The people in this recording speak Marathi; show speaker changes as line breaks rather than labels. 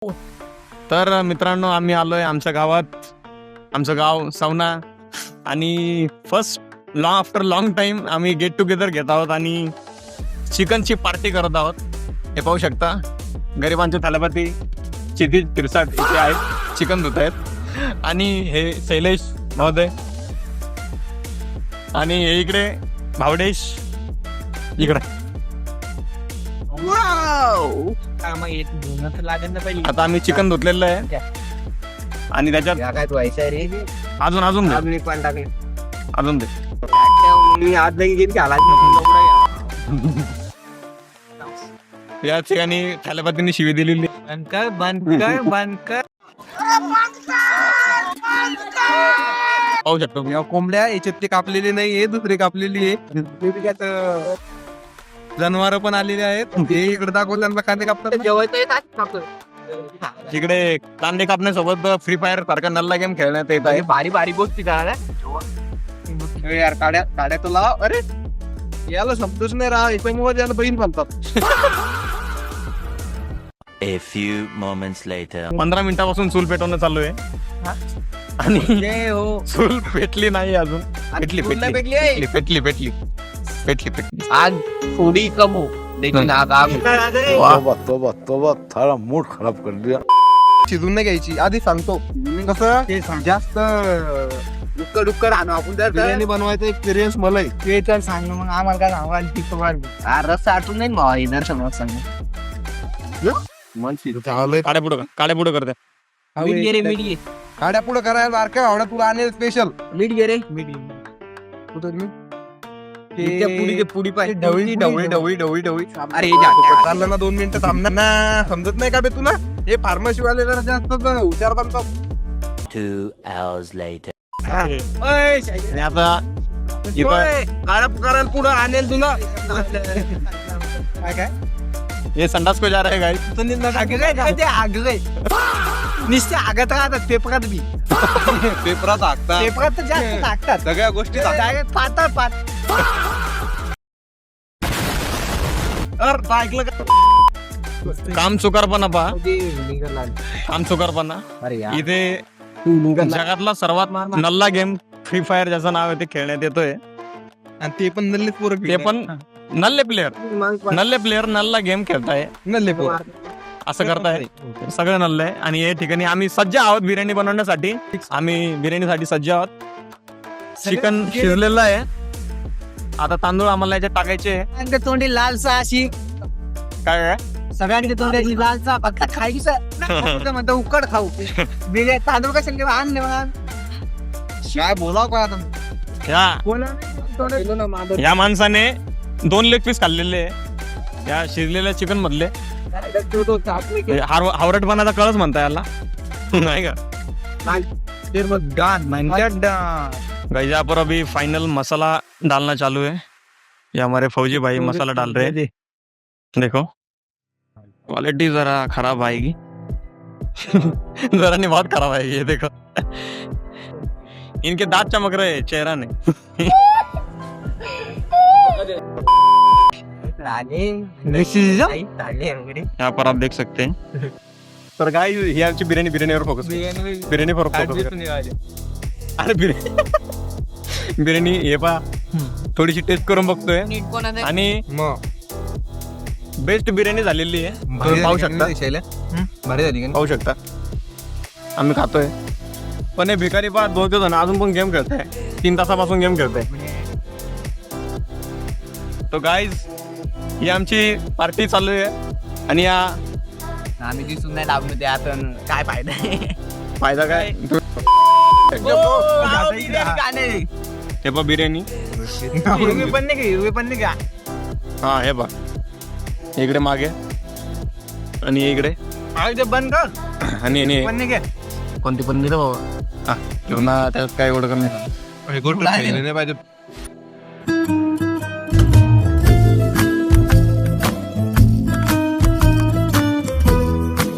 तर मित्रांनो, आम्ही आलोय आमच्या गावात. आमचं गाव सवना आणि फर्स्ट आफ्टर लॉंग टाइम आम्ही गेट टुगेदर घेत आहोत आणि चिकनची पार्टी करत आहोत. हे पाहू शकता, गरिबांचे थालापती क्षितिज पिरसाट इथे आहेत, चिकन धुत आहेत. आणि हे शैलेश महोदय आणि हे इकडे भावडेश इकडे. आता आम्ही चिकन धुतलेलं आहे आणि त्याच्यात
काय तू ऐसा रे
अजून अजून दे,
अजून एक पण टाकले
अजून दे.
मी आज नाही घेत घाला
या ठिकाणी थालापतींनी शिवी दिलेली.
बनकर बनकर बनकर
पाहू शकतो मी.
या कोंबड्या याच्यात ते कापलेली नाहीये, दुसरी कापलेली आहे. जनावर पण आलेले आहेत. हे इकडे दाखवलं त्यांना कांदे कापतात.
इकडे कांदे कापण्यासोबत फ्री फायर सारखा नल्ला गेम खेळण्यात येत आहे.
भारी भारी गोष्टी करा
यार काड्या काड्या तर लाव. अरे याला शब्दच नाही राहा, याला बहीण म्हणतात.
A few moments later.
15 मिनिटापासून चूल पेटवणं चालू आहे आणि चूल पेटली नाही अजून. पेटली पेटली पेटली पेटली पेटली पेटली पेटली.
आग थोडी कम हो लेकिन आग आग
तोबा तोबा थारा मूड खराब कर दिया.
शिजून नाही घ्यायची, आधी सांगतो कसं जास्त
उक्कड उक्कड आणू आपण तर
बिर्याणी बनवायचा एक्सपिरियन्स मला आहे.
ते तर सांग मग आम्हाला काय सांगा रस्ता आठवून नाही भाई दर्शन सांग
काड्या पुढं काड्या पुढं करते.
मीठ घे रे मीठ घे
गाड्या पुढे करायला बारक्या आवडा तुला आणेल स्पेशल.
मीठ घे रे पुडी पाहिजे
ढवळी ढवळी ढवळी ढवळी ढवळी.
अरे
चाललं ना 2 मिनिटं थांबणार ना. समजत नाही का बे तुला? हे फार्मसी वाले जरा जास्त हुशार बनतात.
2 hours later.
आणि आता इथं
करायला पुढं आणेल तुला
काय काय
हे संडास को जा रहे गाइस.
नुसते आगत राहतात पेपरात बी.
पेपरात हाकतात,
पेपरात तर जास्त टाकतात
सगळ्या गोष्टी
डायरेक्ट पातळ पात
ऐकलं का? काम चुकारपणा पहा, काम चुकारपणा. इथे जगातला सर्वात नल्ला गेम फ्री फायर ज्याचं नाव आहे ते खेळण्यात येतोय.
आणि ते पण नल्ले पोरं.
ते पण नल्ले प्लेअर नल्ला गेम खेळताय,
नल्ले पोरं
असं करताय. सगळं नल्ल आहे आणि या ठिकाणी आम्ही सज्ज आहोत बिर्याणी बनवण्यासाठी. आम्ही बिर्याणीसाठी सज्ज आहोत. चिकन शिजलेलं आहे. आता तांदूळ आम्हाला याच्यात टाकायचे.
तोंडी लालसा अशी
काय
सगळ्यांनी तोंडाची लालसा फक्त खायचं म्हणतो उकड खाऊ बिर्याणी तांदूळ कशाला आणले मला
काय बोलाव का आता?
या माणसाने 2 लेग पीस खाल्लेले आहे या शिजलेल्या चिकन मधले. हावरटपणाचा कळच म्हणता याला नाही का? गाइस यहाँ पर अभी फाइनल मसाला डालना चालू है. ये हमारे फौजी भाई मसाला डाल रहे हैं. देखो क्वालिटी जरा खराब आएगी. जरा नहीं बहुत खराब आएगी. ये देखो इनके दांत चमक रहे हैं, चेहरा नहीं. यहाँ पर आप देख सकते हैं. तर गाइस ही आमची बिर्याणीवर फोकस. बिर्याणीवर फोकस. अरे बिर्याणी हे पा थोडीशी टेस्ट करून बघतोय आणि बेस्ट बिर्याणी झालेली आहे. तुम्ही पाहू शकता,
भारी झाली का?
पाहू शकता आम्ही खातोय. पण हे भिकारी पा 2 जण अजून पण गेम खेळताय. 3 तासापासून गेम खेळताय. तो गाईज ही आमची पार्टी चालू आहे आणि या
आम्ही दिसून नाही लावून ते आता काय फायदा
फायदा काय? हे बघ बिर्याणी.
पण नाही का
हा हे बघ इकडे मागे आणि इकडे
बंद कर
आणि
पण नाही
कोणती पण दिलं बाबा. हा घेऊन त्यात काय एवढं करणार.
गोष्ट नाही पाहिजे.